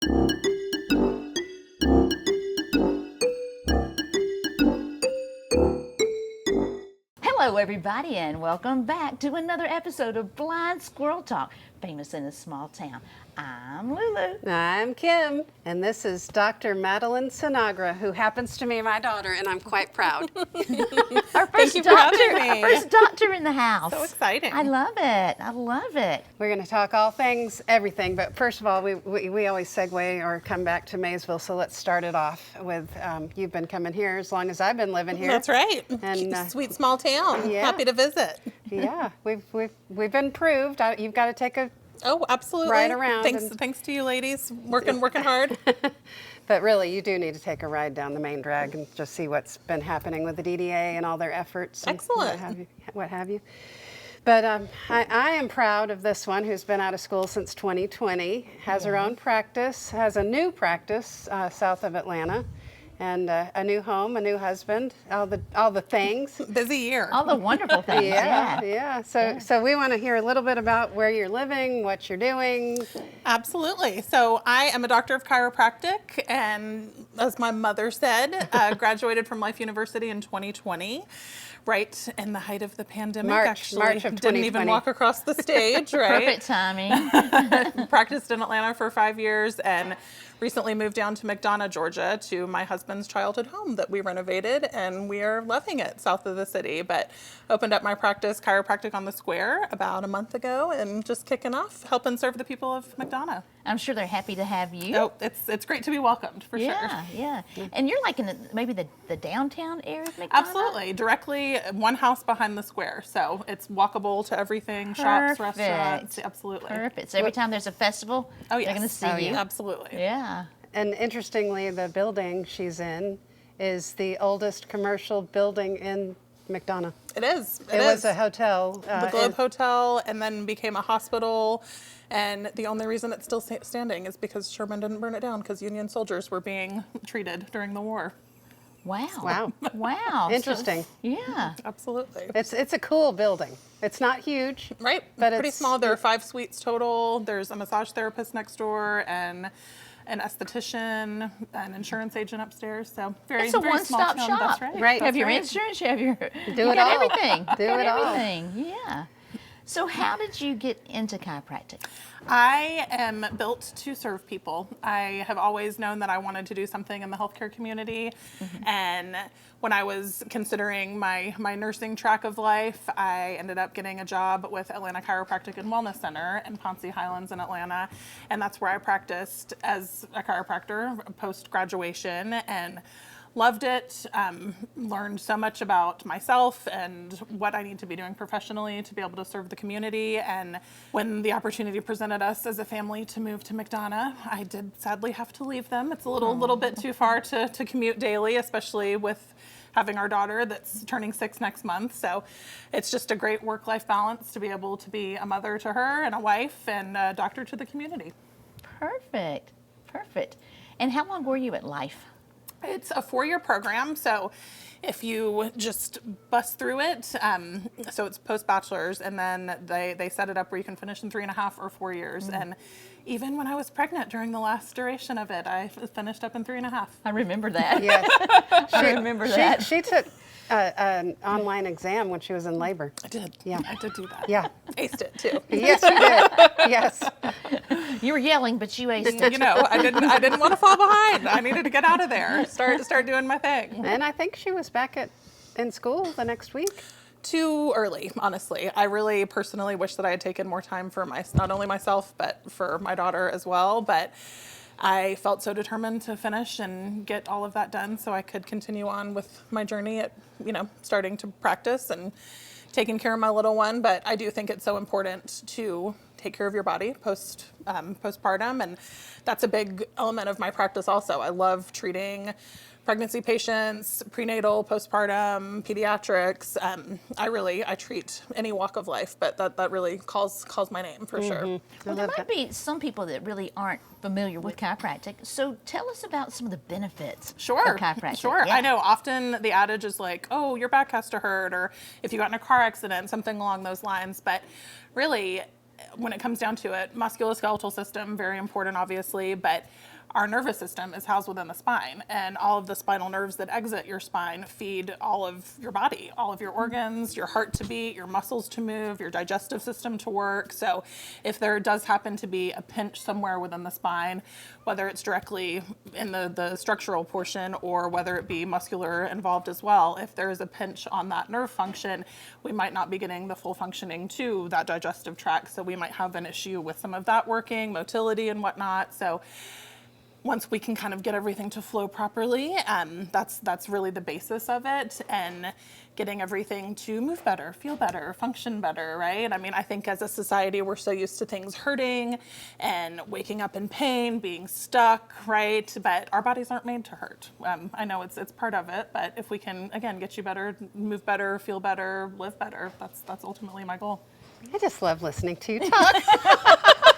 Hello, everybody, and welcome back to another episode of Blind Squirrel Talk, famous in a small town. I'm Lulu. I'm Kim, and this is Dr. Madilyn Sinagra, who happens to be my daughter, and I'm quite proud. Our first you for having doctor, me. our first doctor in the house. So exciting. I love it. I love it. We're going to talk all things, everything, but first of all, we always segue or come back to Maysville, so let's start it off with you've been coming here as long as I've been living here. That's right. And sweet small town. yeah. Happy to visit. Yeah, we've been proved. You've got to take a Oh, absolutely. Ride around Thanks to you ladies. Working hard. But really, you do need to take a ride down the main drag and just see what's been happening with the DDA and all their efforts. And Excellent. What have you. But I am proud of this one who's been out of school since 2020, has her own practice, has a new practice south of Atlanta, and a new home, a new husband, all the things. Busy year. All the wonderful things. Yeah. So we want to hear a little bit about where you're living, what you're doing. Absolutely. So I am a doctor of chiropractic, and as my mother said, graduated from Life University in 2020. Right in the height of the pandemic, March of 2020. Didn't even walk across the stage, right? Perfect timing. Practiced in Atlanta for 5 years and recently moved down to McDonough, Georgia, to my husband's childhood home that we renovated, and we are loving it south of the city. But opened up my practice, Chiropractic on the Square, about a month ago, and just kicking off, helping serve the people of McDonough. I'm sure they're happy to have you. Oh, it's great to be welcomed, for sure. Yeah. And you're like in maybe the downtown area of McDonough? Absolutely. Directly one house behind the square. So it's walkable to everything, shops, restaurants. Absolutely. Perfect. So every time there's a festival, Oh, yes. they're going to see you. Absolutely. Yeah. And interestingly, the building she's in is the oldest commercial building in McDonough. It is. It was a hotel. The Globe Hotel, and then became a hospital. And the only reason it's still standing is because Sherman didn't burn it down because Union soldiers were being treated during the war. Wow. Wow. Interesting. Yeah. Absolutely. It's a cool building. It's not huge. Right. But pretty it's small. There are 5 suites total. There's a massage therapist next door and an esthetician, an insurance agent upstairs. So It's a very small one-stop town. shop. That's right. Right. You have your That's right. insurance, you have your... Do you it got all. everything. Do You got it all. everything. Yeah. So how did you get into chiropractic? I am built to serve people. I have always known that I wanted to do something in the healthcare community. And when I was considering my nursing track of life, I ended up getting a job with Atlanta Chiropractic and Wellness Center in Ponce Highlands in Atlanta. And that's where I practiced as a chiropractor post-graduation and loved it, learned so much about myself and what I need to be doing professionally to be able to serve the community. And when the opportunity presented us as a family to move to McDonough, I did sadly have to leave them. It's a little bit too far to commute daily, especially with having our daughter that's turning 6 next month. So it's just a great work-life balance to be able to be a mother to her and a wife and a doctor to the community. Perfect. And how long were you at Life? It's a 4-year program, so if you just bust through it, so it's post-bachelor's, and then they set it up where you can finish in 3.5 or 4 years. And even when I was pregnant during the last duration of it, I finished up in 3.5. I remember that. Yes. I remember that. She took an online exam when she was in labor. I did. Yeah. I did do that. Yeah. Aced it too. Yes, you did. Yes. You were yelling, but you aced it. You know, I didn't want to fall behind. I needed to get out of there. Start doing my thing. And I think she was back in school the next week. Too early, honestly. I really personally wish that I had taken more time for not only myself, but for my daughter as well. But I felt so determined to finish and get all of that done so I could continue on with my journey at, starting to practice and taking care of my little one. But I do think it's so important to take care of your body postpartum, and that's a big element of my practice also. I love treating pregnancy patients, prenatal, postpartum, pediatrics. I treat any walk of life, but that really calls my name for sure. Well, there might be some people that really aren't familiar with chiropractic. So tell us about some of the benefits of chiropractic. Sure. Yeah. I know often the adage is like, oh, your back has to hurt, or if you got in a car accident, something along those lines. But really, when it comes down to it, musculoskeletal system, very important, obviously, but our nervous system is housed within the spine, and all of the spinal nerves that exit your spine feed all of your body, all of your organs, your heart to beat, your muscles to move, your digestive system to work. So if there does happen to be a pinch somewhere within the spine, whether it's directly in the structural portion or whether it be muscular involved as well, if there is a pinch on that nerve function, we might not be getting the full functioning to that digestive tract. So we might have an issue with some of that working, motility and whatnot. So once we can kind of get everything to flow properly, that's really the basis of it, and getting everything to move better, feel better, function better, right? I mean, I think as a society, we're so used to things hurting and waking up in pain, being stuck, right? But our bodies aren't made to hurt. I know it's part of it, but if we can, again, get you better, move better, feel better, live better, that's ultimately my goal. I just love listening to you talk.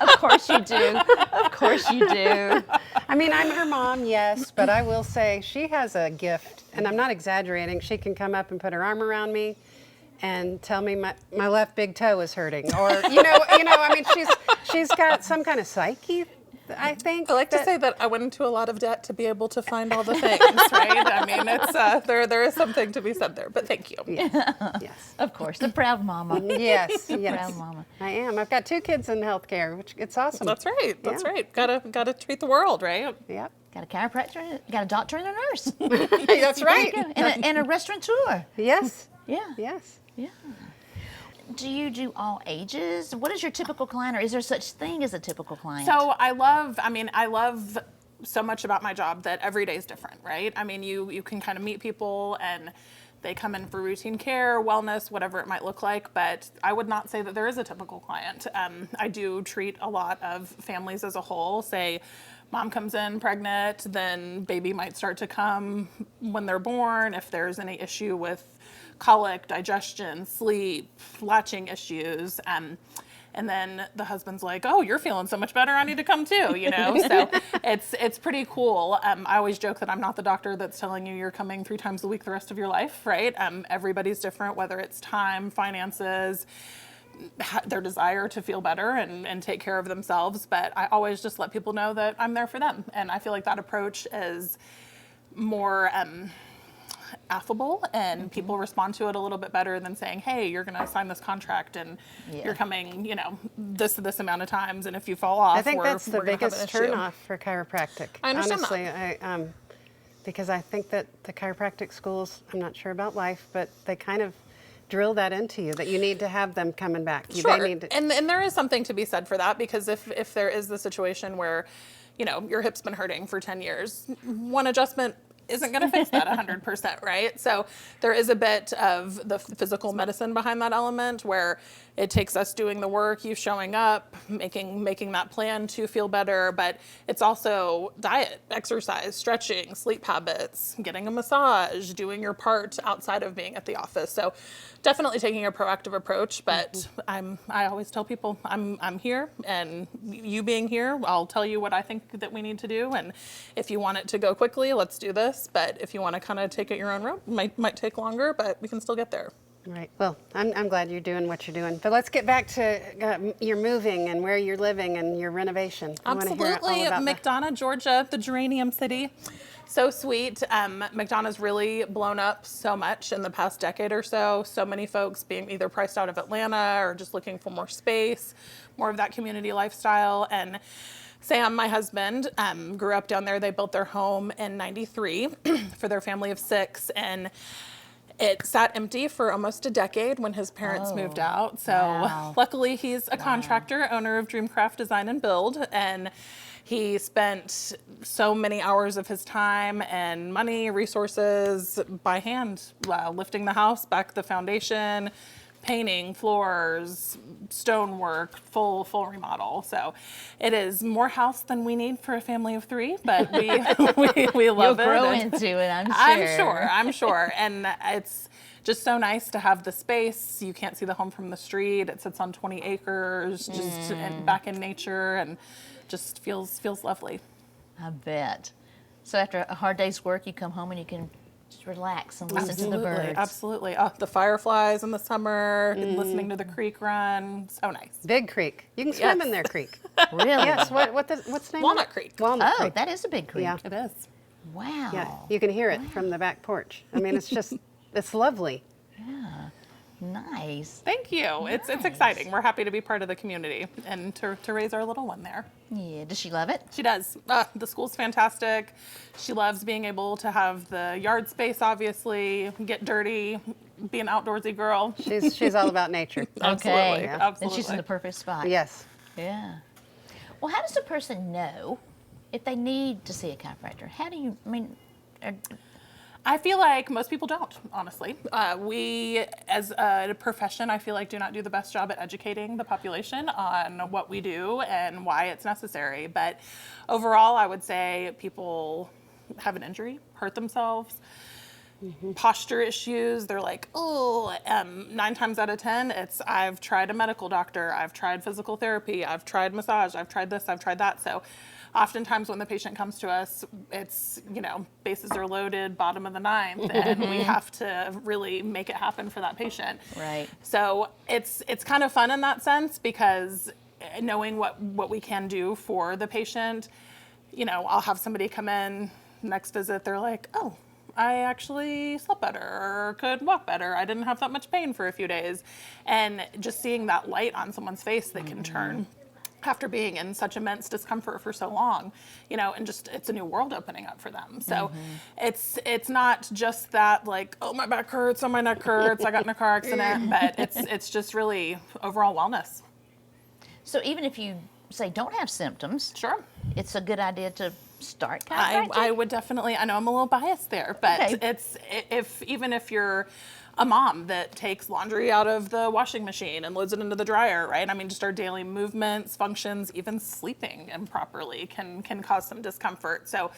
Of course you do. Of course you do. I mean, I'm her mom, yes, but I will say she has a gift, and I'm not exaggerating. She can come up and put her arm around me and tell me my left big toe is hurting, or I mean, she's got some kind of psyche, I think. I like to say that I went into a lot of debt to be able to find all the things, right? I mean, it's there is something to be said there, but thank you. Yeah. Yes. Of course, the proud mama. Yes. Proud Yes. mama. I am. I've got 2 kids in healthcare, which it's awesome. That's right. That's Yeah. right. Gotta treat the world, right? Yep. Got a chiropractor, got a doctor and a nurse. That's right. There you go. And a restaurateur. Yes. Yeah. Yes. Yeah. Do you do all ages? What is your typical client, or is there such thing as a typical client? So I love so much about my job that every day is different, right? I mean, you can kind of meet people and they come in for routine care, wellness, whatever it might look like, but I would not say that there is a typical client. I do treat a lot of families as a whole. Say mom comes in pregnant, then baby might start to come when they're born. If there's any issue with colic, digestion, sleep, latching issues, and then the husband's like, "Oh, you're feeling so much better. I need to come too," you know. So it's pretty cool. I always joke that I'm not the doctor that's telling you you're coming 3 times a week the rest of your life, right? Everybody's different, whether it's time, finances, their desire to feel better and take care of themselves. But I always just let people know that I'm there for them, and I feel like that approach is more affable, and people respond to it a little bit better than saying, "Hey, you're going to sign this contract and you're coming, this amount of times, and if you fall off, I think that's the we're gonna have an biggest issue." turnoff for chiropractic. I understand Honestly, because I think that the chiropractic schools, I'm not sure about life, but they kind of drill that into you, that you need to have them coming back. Sure. They need to, And there is something to be said for that, because if there is the situation where, your hip's been hurting for 10 years, one adjustment isn't going to fix that 100%, right? So there is a bit of the physical medicine behind that element, where it takes us doing the work, you showing up, making that plan to feel better, but it's also diet, exercise, stretching, sleep habits, getting a massage, doing your part outside of being at the office. So definitely taking a proactive approach, but I always tell people I'm here, and you being here, I'll tell you what I think that we need to do, and if you want it to go quickly, let's do this, but if you want to kind of take it your own route, might take longer, but we can still get there. right. Well, I'm glad you're doing what you're doing. But let's get back to your moving and where you're living and your renovation. I wanna hear all Absolutely. about that. McDonough, Georgia, the Geranium City. So sweet. McDonough's really blown up so much in the past decade or so. So many folks being either priced out of Atlanta or just looking for more space, more of that community lifestyle. And Sam, my husband, grew up down there. They built their home in '93 for their family of 6. And it sat empty for almost a decade when his parents moved out. So luckily he's a contractor, owner of Dreamcraft Design and Build, and he spent so many hours of his time and money, resources by hand, lifting the house, back the foundation, painting, floors, stonework, full remodel. So it is more house than we need for a family of 3, but we love it. You'll grow into it, I'm sure. And it's just so nice to have the space. You can't see the home from the street. It sits on 20 acres, just back in nature, and just feels lovely. I bet. So after a hard day's work, you come home and you can Just relax and listen to the birds. Absolutely. Oh, the fireflies in the summer, listening to the creek run. So nice. Big creek. You can swim in their creek. Really? Yes. What's the name? Walnut of it? Creek. Walnut Oh, Creek. that is a big creek. Yeah. It is. Wow. Yeah. You can hear it from the back porch. I mean, it's just, it's lovely. Yeah. Nice. Thank you. It's exciting. We're happy to be part of the community and to raise our little one there. Yeah. Does she love it? She does. The school's fantastic. She loves being able to have the yard space, obviously, get dirty, be an outdoorsy girl. She's all about nature. Absolutely. Okay. Yeah. Then Absolutely. she's in the perfect spot. Yes. Yeah. Well, how does a person know if they need to see a chiropractor? How do you, I feel like most people don't, honestly. We, as a profession, I feel like do not do the best job at educating the population on what we do and why it's necessary. But overall, I would say people have an injury, hurt themselves, posture issues. They're like, 9 times out of 10, it's I've tried a medical doctor, I've tried physical therapy, I've tried massage, I've tried this, I've tried that. So oftentimes when the patient comes to us, it's, bases are loaded, bottom of the ninth, and we have to really make it happen for that patient. Right. So it's kind of fun in that sense because knowing what we can do for the patient, I'll have somebody come in next visit, they're like, oh, I actually slept better or could walk better. I didn't have that much pain for a few days. And just seeing that light on someone's face that can turn after being in such immense discomfort for so long, and just it's a new world opening up for them. So it's not just that like, oh, my back hurts, oh, my neck hurts, I got in a car accident, but it's just really overall wellness. So even if you say don't have symptoms, Sure. it's a good idea to start chiropractic? I would definitely, I know I'm a little biased there, but Okay. it's even if you're a mom that takes laundry out of the washing machine and loads it into the dryer, right? I mean, just our daily movements, functions, even sleeping improperly can cause some discomfort. So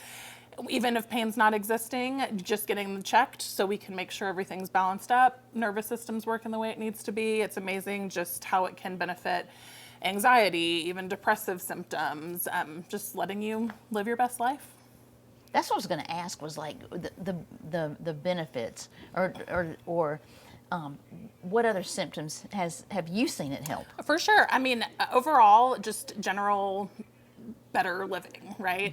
even if pain's not existing, just getting them checked so we can make sure everything's balanced up, nervous system's working the way it needs to be. It's amazing just how it can benefit anxiety, even depressive symptoms, just letting you live your best life. That's what I was going to ask, was like the benefits or what other symptoms have you seen it help? For sure. I mean, overall, just general better living, right?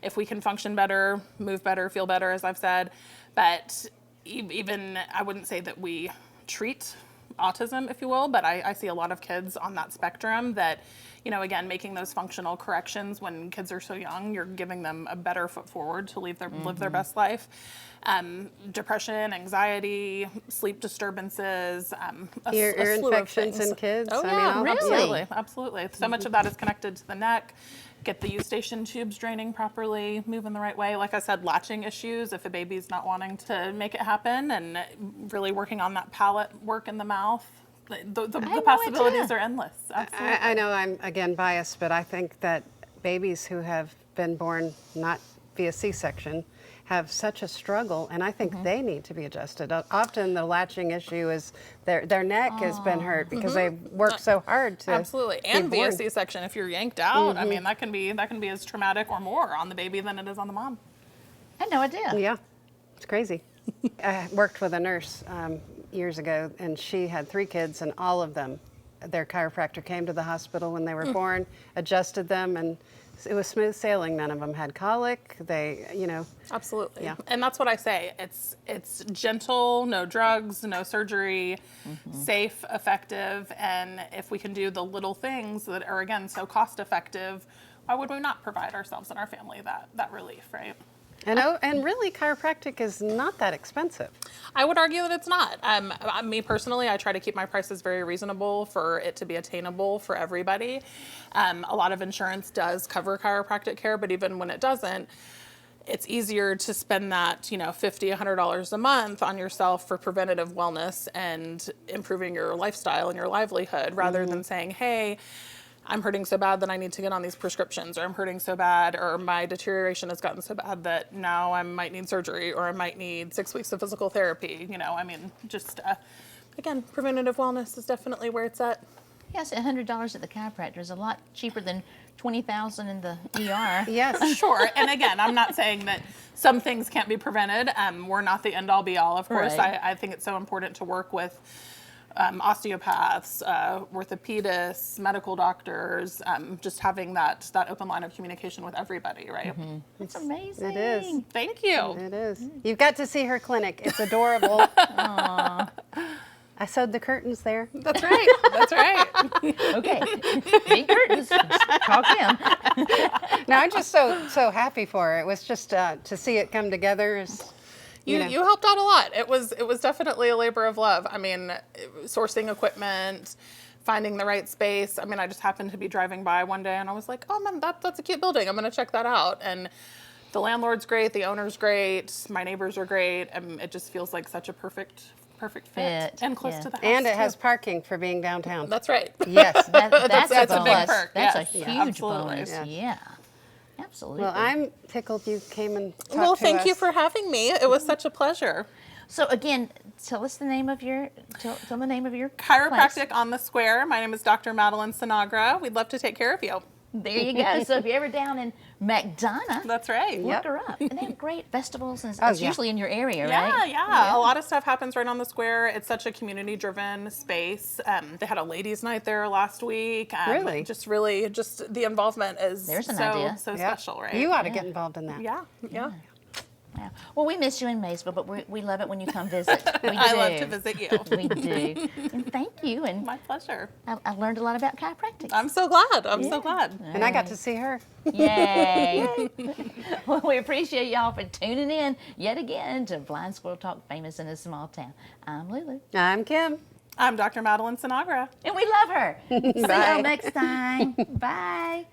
If we can function better, move better, feel better, as I've said, but even I wouldn't say that we treat autism, if you will, but I see a lot of kids on that spectrum that, again, making those functional corrections when kids are so young, you're giving them a better foot forward to live their best life. Depression, anxiety, sleep disturbances, Ear slew of infections things. in kids. Oh, I yeah, mean, absolutely, absolutely. So much of that is connected to the neck. Get the eustachian tubes draining properly, moving the right way. Like I said, latching issues if a baby's not wanting to make it happen, and really working on that palate work in the mouth. The possibilities are endless. Absolutely. I know I'm, again, biased, but I think that babies who have been born not via C-section have such a struggle, and I think they need to be adjusted. Often the latching issue is their neck has been hurt because they've worked so hard to Absolutely, be and via born. C-section, if you're yanked out, I mean that can be as traumatic or more on the baby than it is on the mom. I had no idea. Yeah, it's crazy. I worked with a nurse years ago, and she had 3 kids, and all of them, their chiropractor came to the hospital when they were born, adjusted them, and it was smooth sailing. None of them had colic. They, Absolutely. Yeah. And that's what I say. It's gentle, no drugs, no surgery, safe, effective, and if we can do the little things that are, again, so cost effective, why would we not provide ourselves and our family that relief, right? And really, chiropractic is not that expensive. I would argue that it's not. Me personally, I try to keep my prices very reasonable for it to be attainable for everybody. A lot of insurance does cover chiropractic care, but even when it doesn't, it's easier to spend that, $50, $100 a month on yourself for preventative wellness and improving your lifestyle and your livelihood, rather than saying, hey, I'm hurting so bad that I need to get on these prescriptions, or I'm hurting so bad, or my deterioration has gotten so bad that now I might need surgery, or I might need 6 weeks of physical therapy. Again, preventative wellness is definitely where it's at. Yes, $100 at the chiropractor is a lot cheaper than $20,000 in the ER. Yes. Sure. And again, I'm not saying that some things can't be prevented. We're not the end all be all, of course. Right. I think it's so important to work with osteopaths, orthopedists, medical doctors, just having that open line of communication with everybody, right? It's amazing. It is. Thank you. It is. You've got to see her clinic. It's adorable. I sewed the curtains there. That's right. That's right. Okay. Big curtains. Talk to him. No, I'm just so happy for her. It was just to see it come together. You helped out a lot. It was definitely a labor of love. I mean, sourcing equipment, finding the right space. I mean, I just happened to be driving by one day and I was like, oh man, that's a cute building. I'm gonna check that out. And the landlord's great, the owner's great, my neighbors are great, and it just feels like such a perfect fit and close to the house. And it too. has parking for being downtown. That's right. Yes. That's That's a a big bonus. perk, That's yes. a Yeah, huge absolutely. bonus. Yeah. Yeah. Absolutely. Well, I'm tickled you came and talked Well, to thank us. you for having me. It was such a pleasure. So again, tell us the name of your tell the name of your Chiropractic place. on the Square. My name is Dr. Madilyn Sinagra. We'd love to take care of you. There you go. So if you're ever down in McDonough, That's right. look her up. And they have great festivals, and it's yeah. usually in your area, Yeah, right? yeah. A lot of stuff happens right on the Square. It's such a community-driven space. They had a ladies' night there last week. Really? Just the involvement is There's an so idea. so Yeah. special, right? You ought to get involved in that. Yeah. Yeah. Well, we miss you in Maysville, but we love it when you come visit. We do. I love to visit you. We do. And thank you. And My pleasure. I learned a lot about chiropractic. I'm so glad. I'm so glad. And I got to see her. Yay. Well, we appreciate y'all for tuning in yet again to Blind Squirrel Talk, famous in a small town. I'm Lulu. I'm Kim. I'm Dr. Madilyn Sinagra. And we love her. See Bye. y'all next time. Bye.